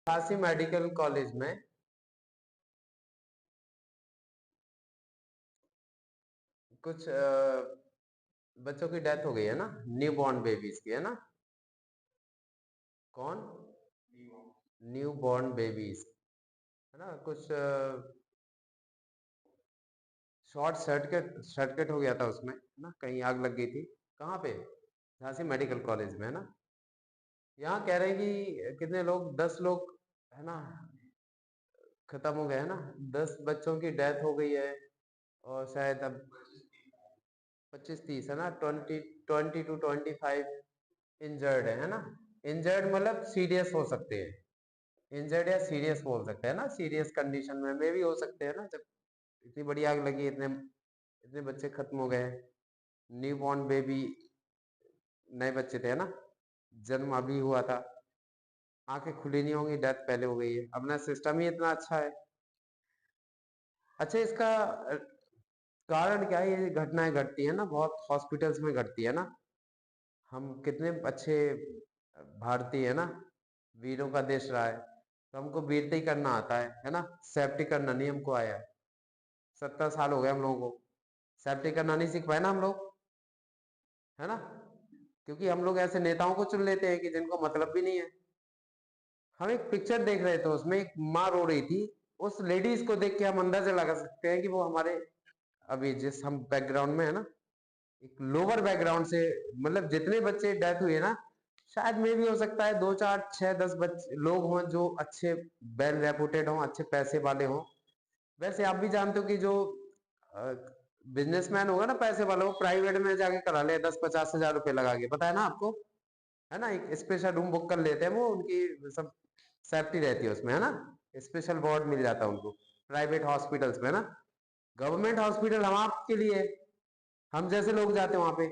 Jhansi medical college में कुछ बच्चों की डेथ हो गई है ना, न्यू बॉर्न बेबीज की, है ना। कौन? न्यू बॉर्न बेबीज, है ना। कुछ शॉर्ट सर्किट सर्किट हो गया था उसमें, है ना। कहीं आग लग गई थी। कहाँ पे? झांसी मेडिकल कॉलेज में, है ना। यहाँ कह रहे हैं कि कितने लोग, 10 लोग, है ना, खत्म हो गए, है ना। 10 बच्चों की डेथ हो गई है। और शायद अब 25-30, है ना, 20-22-25 इंजर्ड है ना। इंजर्ड मतलब सीरियस हो सकते हैं। इंजर्ड या सीरियस बोल सकते हैं ना, सीरियस कंडीशन में भी हो सकते हैं ना। जब इतनी बड़ी आग लगी, इतने इतने बच्चे खत्म हो गए। न्यू बॉर्न बेबी, नए बच्चे थे, है ना। जन्म अभी हुआ था, आंखें खुली नहीं होंगी, डेथ पहले हो गई है। अपना सिस्टम ही इतना अच्छा है। अच्छा, इसका कारण क्या है? ये घटनाएं घटती है ना, बहुत हॉस्पिटल्स में घटती है ना। हम कितने अच्छे भारतीय, है ना, वीरों का देश रहा है, तो हमको वीरता ही करना आता है ना। सेफ्टी करना नहीं हमको आया है। 70 साल हो गए हम लोगों को, सेफ्टी करना नहीं सीख पाए ना हम लोग, है ना। क्योंकि हम लोग ऐसे नेताओं को चुन लेते हैं कि जिनको मतलब भी नहीं है। हम एक पिक्चर देख रहे थे, उसमें एक माँ रो रही थी। उस लेडीज को देख के हम अंदाजा लगा सकते हैं कि वो हमारे, अभी जिस हम बैकग्राउंड में है ना, एक लोअर बैकग्राउंड से, मतलब जितने बच्चे डेथ हुए ना, शायद में भी हो सकता है 2-4-6-10 बच्चे लोग हों जो अच्छे, वेल रेपुटेड हों, अच्छे पैसे वाले हों। वैसे आप भी जानते हो कि जो बिजनेसमैन होगा ना, पैसे वाला, वो प्राइवेट में जाके करा ले 10-50 हजार रुपए लगा के, पता है ना आपको, है ना। एक स्पेशल रूम बुक कर लेते हैं वो, उनकी सब सेफ्टी रहती है उसमें, है ना। स्पेशल वार्ड मिल जाता है उनको प्राइवेट हॉस्पिटल्स में, ना। गवर्नमेंट हॉस्पिटल हम आपके लिए, हम जैसे लोग जाते हैं वहां पे,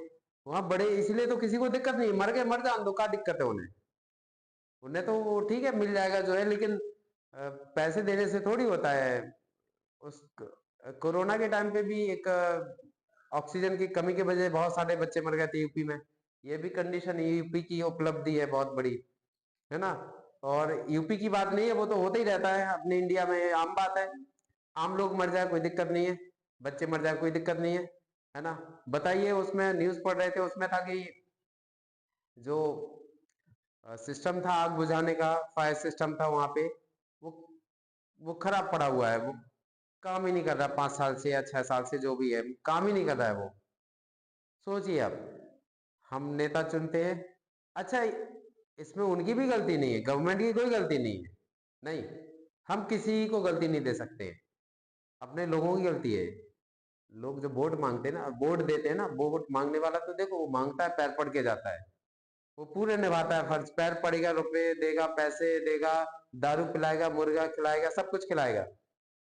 वहां बड़े, इसलिए तो किसी को दिक्कत नहीं, मर गए मर जान दो, क्या दिक्कत है उन्हें। उन्हें तो वो ठीक है, मिल जाएगा जो है, लेकिन पैसे देने से थोड़ी होता है। उस कोरोना के टाइम पे भी एक ऑक्सीजन की कमी की वजह बहुत सारे बच्चे मर गए थे यूपी में। ये भी कंडीशन यूपी की उपलब्धि है बहुत बड़ी, है ना। और यूपी की बात नहीं है, वो तो होता ही रहता है अपने इंडिया में, आम बात है। आम लोग मर जाए कोई दिक्कत नहीं है, बच्चे मर जाए कोई दिक्कत नहीं है ना। बताइए, उसमें न्यूज पढ़ रहे थे, उसमें था कि जो सिस्टम था आग बुझाने का, फायर सिस्टम था वहां पे, वो वो खराब पड़ा हुआ है। वो काम ही नहीं कर रहा, 5 साल से या 6 साल से, जो भी है, काम ही नहीं कर रहा है वो। सोचिए आप, हम नेता चुनते हैं। अच्छा, इसमें उनकी भी गलती नहीं है, गवर्नमेंट की कोई गलती नहीं है, नहीं। हम किसी को गलती नहीं दे सकते, अपने लोगों की गलती है। लोग जो वोट मांगते हैं ना, वोट देते हैं ना, वोट मांगने वाला तो देखो, वो मांगता है, पैर पड़ के जाता है, वो पूरे निभाता है फर्ज, पैर पड़ेगा, रुपए देगा, पैसे देगा, दारू पिलाएगा, मुर्गा खिलाएगा, सब कुछ खिलाएगा।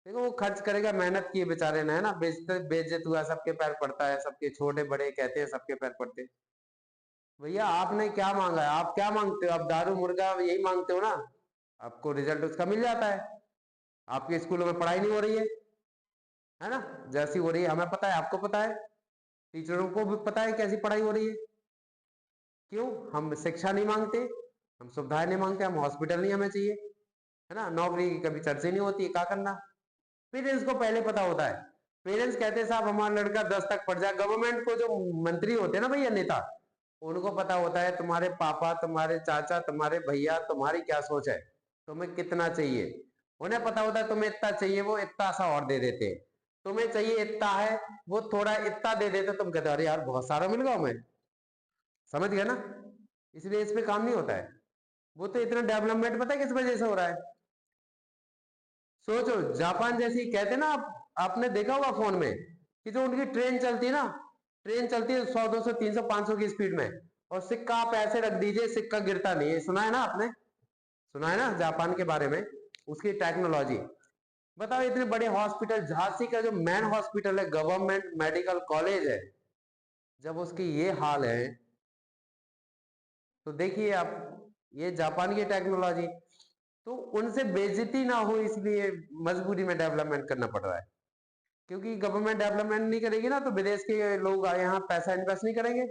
देखो, वो खर्च करेगा, मेहनत की बेचारे ने, है ना। बेइज्जत बेइज्जत हुआ, सबके पैर पड़ता है, सबके छोटे बड़े कहते हैं, सबके पैर पड़ते हैं। भैया, आपने क्या मांगा है? आप क्या मांगते हो? आप दारू मुर्गा यही मांगते हो ना, आपको रिजल्ट उसका मिल जाता है। आपके स्कूलों में पढ़ाई नहीं हो रही है ना, जैसी हो रही है हमें पता है, आपको पता है, टीचरों को भी पता है कैसी पढ़ाई हो रही है। क्यों? हम शिक्षा नहीं मांगते, हम सुविधाएं नहीं मांगते, हम हॉस्पिटल नहीं हमें चाहिए, है ना। नौकरी की कभी चर्चा नहीं होती, क्या करना। पेरेंट्स को पहले पता होता है। पेरेंट्स कहते हैं साहब हमारा लड़का 10 तक पढ़ जाए। गवर्नमेंट को जो मंत्री होते हैं ना भैया, नेता, उनको पता होता है तुम्हारे पापा, तुम्हारे चाचा, तुम्हारे भैया, तुम्हारी क्या सोच है, तुम्हें कितना चाहिए। उन्हें पता होता है तुम्हें इतना चाहिए, वो इतना सा और दे देते हैं। तुम्हें चाहिए इतना है, वो थोड़ा इतना दे देते, तुम कहते अरे यार बहुत सारा मिल गया हमें। समझ गया ना। इसलिए इस पे काम नहीं होता है। वो तो इतना डेवलपमेंट पता है किस वजह से हो रहा है? सोचो, जापान जैसी, कहते ना आपने देखा होगा फोन में कि जो उनकी ट्रेन चलती है ना, ट्रेन चलती है 100, 200, 300, 500 की स्पीड में, और सिक्का आप ऐसे रख दीजिए, सिक्का गिरता नहीं है। सुना है ना आपने? सुना है ना जापान के बारे में, उसकी टेक्नोलॉजी। बताओ, इतने बड़े हॉस्पिटल, झांसी का जो मेन हॉस्पिटल है, गवर्नमेंट मेडिकल कॉलेज है, जब उसकी ये हाल है, तो देखिए आप, ये जापान की टेक्नोलॉजी। तो उनसे बेइज्जती ना हो, इसलिए मजबूरी में डेवलपमेंट करना पड़ रहा है। क्योंकि गवर्नमेंट डेवलपमेंट नहीं करेगी ना, तो विदेश के लोग यहाँ पैसा इन्वेस्ट नहीं करेंगे।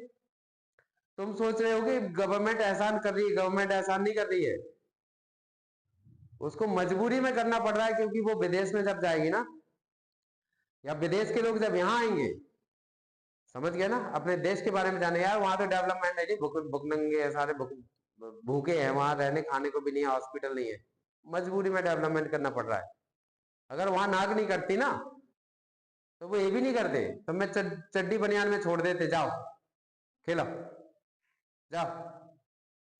तुम सोच रहे हो कि गवर्नमेंट एहसान कर रही है, गवर्नमेंट एहसान नहीं कर रही है। उसको मजबूरी में करना पड़ रहा है, क्योंकि वो विदेश में जब जाएगी ना, या विदेश के लोग जब यहाँ आएंगे, समझ गए ना, अपने देश के बारे में जाने, यार वहां तो डेवलपमेंट है नहीं, भुखनंगे है सारे, भूखे हैं, वहां रहने खाने को भी नहीं है, हॉस्पिटल नहीं है, मजबूरी में डेवलपमेंट करना पड़ रहा है। अगर वहां नाक नहीं करती ना, तो वो ये भी नहीं करते, तो मैं चड्डी बनियान में छोड़ देते, जाओ खेलो, जाओ।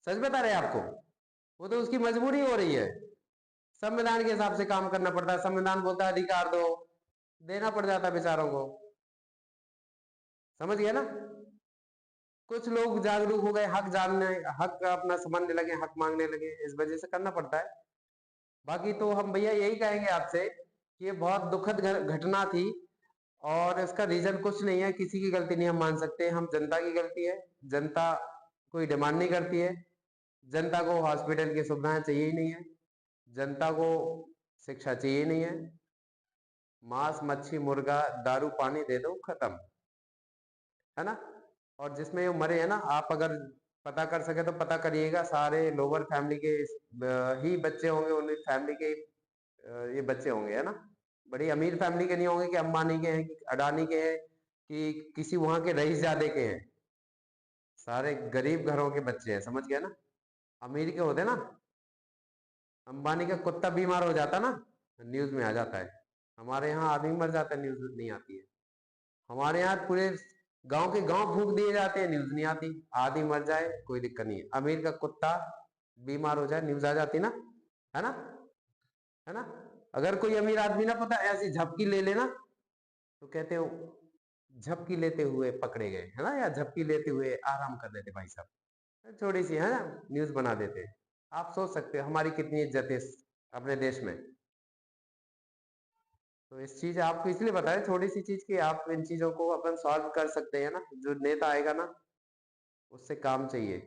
सच बता रहे आपको, वो तो उसकी मजबूरी हो रही है, संविधान के हिसाब से काम करना पड़ता है, संविधान बोलता है अधिकार दो, देना पड़ जाता है बेचारों को, समझ गए ना। कुछ लोग जागरूक हो गए, हक जानने, हक अपना समझने लगे, हक मांगने लगे, इस वजह से करना पड़ता है। बाकी तो हम भैया यही कहेंगे आपसे कि ये बहुत दुखद घटना थी, और इसका रीजन कुछ नहीं है, किसी की गलती नहीं हम मान सकते, हम जनता की गलती है। जनता कोई डिमांड नहीं करती है, जनता को हॉस्पिटल की सुविधाएं चाहिए ही नहीं है, जनता को शिक्षा चाहिए नहीं है, मांस मच्छी मुर्गा दारू पानी दे दो, खत्म, है ना। और जिसमें वो मरे हैं ना, आप अगर पता कर सके तो पता करिएगा, सारे लोअर फैमिली के ही बच्चे होंगे, उन फैमिली के ये बच्चे होंगे, है ना। बड़ी अमीर फैमिली के नहीं होंगे कि अंबानी के हैं कि अडानी के हैं कि किसी वहां के रईस ज्यादा के हैं, सारे गरीब घरों के बच्चे हैं, समझ गए ना। अमीर के होते ना, अंबानी का कुत्ता बीमार हो जाता ना, न्यूज में आ जाता है, हमारे यहाँ आदमी मर जाता है, न्यूज नहीं आती है। हमारे यहाँ पूरे गांव के गांव फूक दिए जाते हैं, न्यूज नहीं आती, आदमी मर जाए कोई दिक्कत नहीं है, अमीर का कुत्ता बीमार हो जाए न्यूज आ जाती ना, है ना, है ना। अगर कोई अमीर आदमी ना पता ऐसी झपकी ले लेना, तो कहते हो झपकी लेते हुए पकड़े गए, है ना, या झपकी लेते हुए आराम कर लेते भाई साहब, थोड़ी सी है ना, न्यूज बना देते। आप सोच सकते हो हमारी कितनी इज्जत है अपने देश में। तो इस चीज आपको इसलिए बताया, छोटी सी चीज की आप इन चीजों को अपन सॉल्व कर सकते हैं ना, जो नेता आएगा ना उससे काम चाहिए,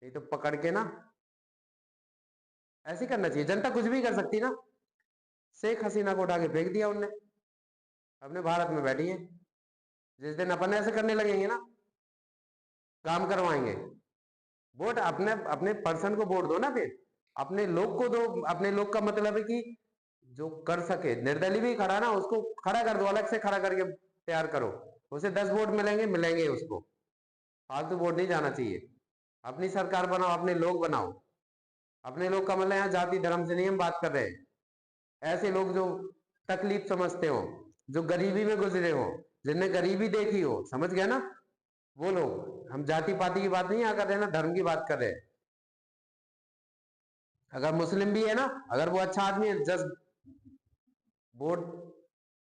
नहीं तो पकड़ के ना ऐसे करना चाहिए, जनता कुछ भी कर सकती ना। शेख हसीना को उठा के फेंक दिया उनने, अपने भारत में बैठी है, जिस दिन अपन ऐसे करने लगेंगे ना, काम करवाएंगे, वोट अपने अपने पर्सन को वोट दो ना, फिर अपने लोग को दो। अपने लोग का मतलब है कि जो कर सके, निर्दलीय भी खड़ा ना उसको खड़ा कर दो, अलग से खड़ा करके तैयार करो, उसे 10 वोट मिलेंगे मिलेंगे उसको, फालतू वोट नहीं जाना चाहिए। अपनी सरकार बनाओ, अपने लोग बनाओ, अपने लोग का मतलब यहाँ जाति धर्म से नहीं हम बात कर रहे हैं, ऐसे लोग जो तकलीफ समझते हो, जो गरीबी में गुजरे हो, जिनने गरीबी देखी हो, समझ गए ना, वो लोग। हम जाति पाति की बात नहीं यहाँ कर रहे हैं ना, धर्म की बात कर रहे हैं। अगर मुस्लिम भी है ना, अगर वो अच्छा आदमी है, just vote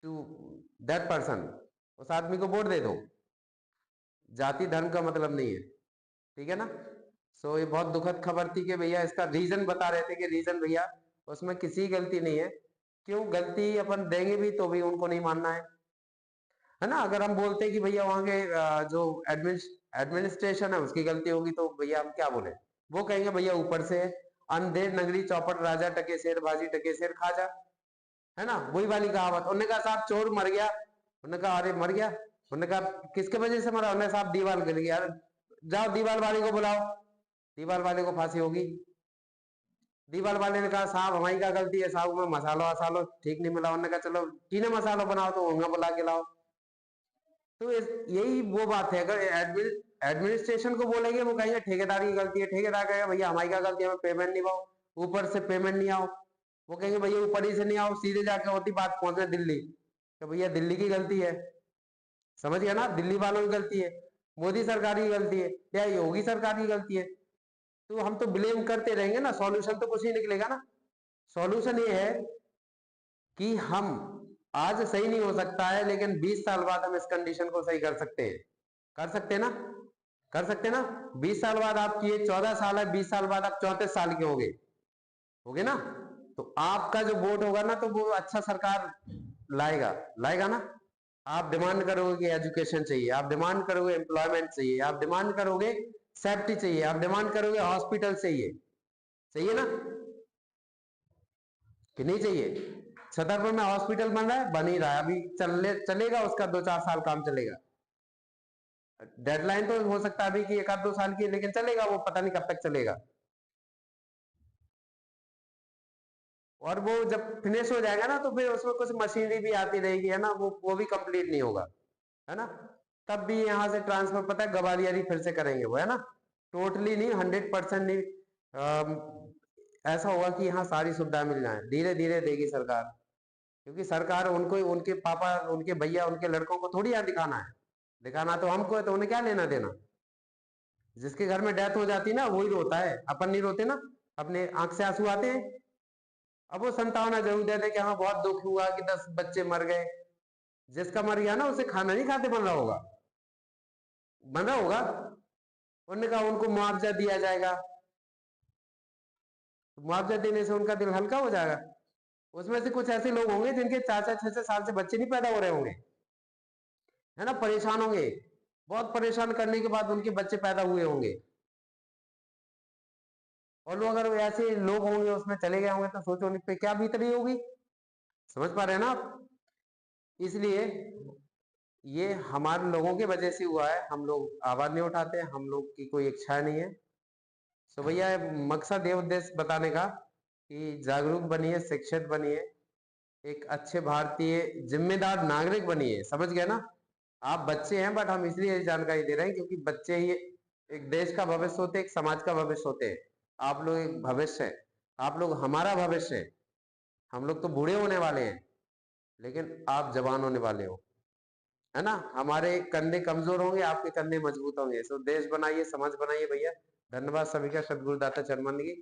to that person, उस आदमी को वोट दे दो, जाति धर्म का मतलब नहीं है, ठीक है ना। सो ये बहुत दुखद खबर थी कि भैया इसका रीजन बता रहे थे कि रीजन भैया उसमें किसी गलती नहीं है, क्यों गलती अपन देंगे भी तो भी उनको नहीं मानना है ना। अगर हम बोलते कि भैया वहां के जो एडमिनिस्ट्रेशन है उसकी गलती होगी, तो भैया हम क्या बोले, वो कहेंगे भैया ऊपर से है, अंधेर नगरी चौपट राजा टके शेर बाजी टके शेर खा जा, है ना, वही वाली कहावत। उन्होंने कहा साहब चोर मर गया, उन्होंने कहा अरे मर गया, उन्होंने कहा किसके वजह से मरा, उन्होंने साहब दीवार गिर गया, जाओ दीवार वाले को बुलाओ, दीवार वाले को फांसी होगी। दीवार वाले ने कहा साहब हमारी क्या गलती है साहब, में मसाला वसालो ठीक नहीं मिला, उन्होंने कहा चलो टीने मसाला बनाओ, तो वहां बुला के लाओ। तो यही वो बात है, अगर एडमिनिस्ट्रेशन को बोलेंगे वो कहेंगे ठेकेदार की गलती है, ठेकेदार कहेगा भैया हमारी क्या गलती है, हमें पेमेंट नहीं पाओ, ऊपर से पेमेंट नहीं आओ, वो कहेंगे भैया ऊपर ही से नहीं आओ, सीधे जाके होती बात पहुंचे दिल्ली, तो भैया दिल्ली की गलती है, समझ गया ना, दिल्ली वालों की गलती है, मोदी सरकार की गलती है, या योगी सरकार की गलती है। तो हम तो ब्लेम करते रहेंगे ना, सॉल्यूशन तो कुछ नहीं निकलेगा ना। सॉल्यूशन ये है कि हम आज सही नहीं हो सकता है, लेकिन 20 साल बाद हम इस कंडीशन को सही कर सकते हैं, कर सकते हैं ना, कर सकते हैं ना। 20 साल बाद आपकी ये 14 साल है, 20 साल बाद आप 34 साल के होगे ना, तो आपका जो वोट होगा ना, तो वो अच्छा सरकार लाएगा, लाएगा ना। आप डिमांड करोगे कि एजुकेशन चाहिए, आप डिमांड करोगे एम्प्लॉयमेंट चाहिए, आप डिमांड करोगे सेफ्टी चाहिए, आप डिमांड करोगे हॉस्पिटल चाहिए, चाहिए ना कि नहीं चाहिए। छतरपुर में हॉस्पिटल बन रहा है, बन ही रहा है, अभी चलेगा उसका 2-4 साल काम चलेगा। डेडलाइन तो हो सकता है अभी की 1-2 साल की, लेकिन चलेगा वो, पता नहीं कब तक चलेगा। और वो जब फिनिश हो जाएगा ना, तो फिर उसमें कुछ मशीनरी भी आती रहेगी, है ना, वो भी कंप्लीट नहीं होगा, है ना। तब भी यहाँ से ट्रांसफर, पता है, गवालियर ही फिर से करेंगे वो, है ना। टोटली नहीं, 100% नहीं। ऐसा होगा कि यहाँ सारी सुविधाएं मिल जाए, धीरे धीरे देगी सरकार। क्योंकि सरकार उनको, उनके पापा, उनके भैया, उनके लड़कों को थोड़ी यहाँ दिखाना है। दिखाना तो हमको है, तो उन्हें क्या लेना देना। जिसके घर में डेथ हो जाती है ना, वही रोता है, अपन नहीं रोते ना, अपने आंख से आंसू आते हैं। अब वो संतावना जरूर देते कि हाँ बहुत दुख हुआ कि 10 बच्चे मर गए। जिसका मर गया ना, उसे खाना नहीं खाते बन रहा होगा, बन रहा होगा। उन्होंने कहा उनको मुआवजा दिया जाएगा, तो मुआवजा देने से उनका दिल हल्का हो जाएगा। उसमें से कुछ ऐसे लोग होंगे जिनके 4-4 6-6 साल से बच्चे नहीं पैदा हो रहे होंगे, है ना, परेशान होंगे। बहुत परेशान करने के बाद उनके बच्चे पैदा हुए होंगे। और लोग, अगर ऐसे लोग होंगे उसमें चले गए होंगे, तो सोचो उन पे क्या बीत रही होगी। समझ पा रहे हैं ना आप। इसलिए ये हमारे लोगों की वजह से हुआ है, हम लोग आवाज नहीं उठाते, हम लोग की कोई इच्छा नहीं है। सो भैया, मकसद ये, उद्देश्य बताने का कि जागरूक बनिए, शिक्षित बनिए, एक अच्छे भारतीय जिम्मेदार नागरिक बनिए। समझ गए ना। आप बच्चे हैं, बट हम इसलिए जानकारी दे रहे हैं क्योंकि बच्चे ही एक देश का भविष्य होते हैं, एक समाज का भविष्य होते हैं। आप लोग एक भविष्य है, आप लोग हमारा भविष्य है। हम लोग तो बूढ़े होने वाले हैं, लेकिन आप जवान होने वाले हो, है ना। हमारे कंधे कमजोर होंगे, आपके कंधे मजबूत होंगे। सो देश बनाइए, समाज बनाइए भैया। धन्यवाद सभी का, सदगुरुदाता चरमन की।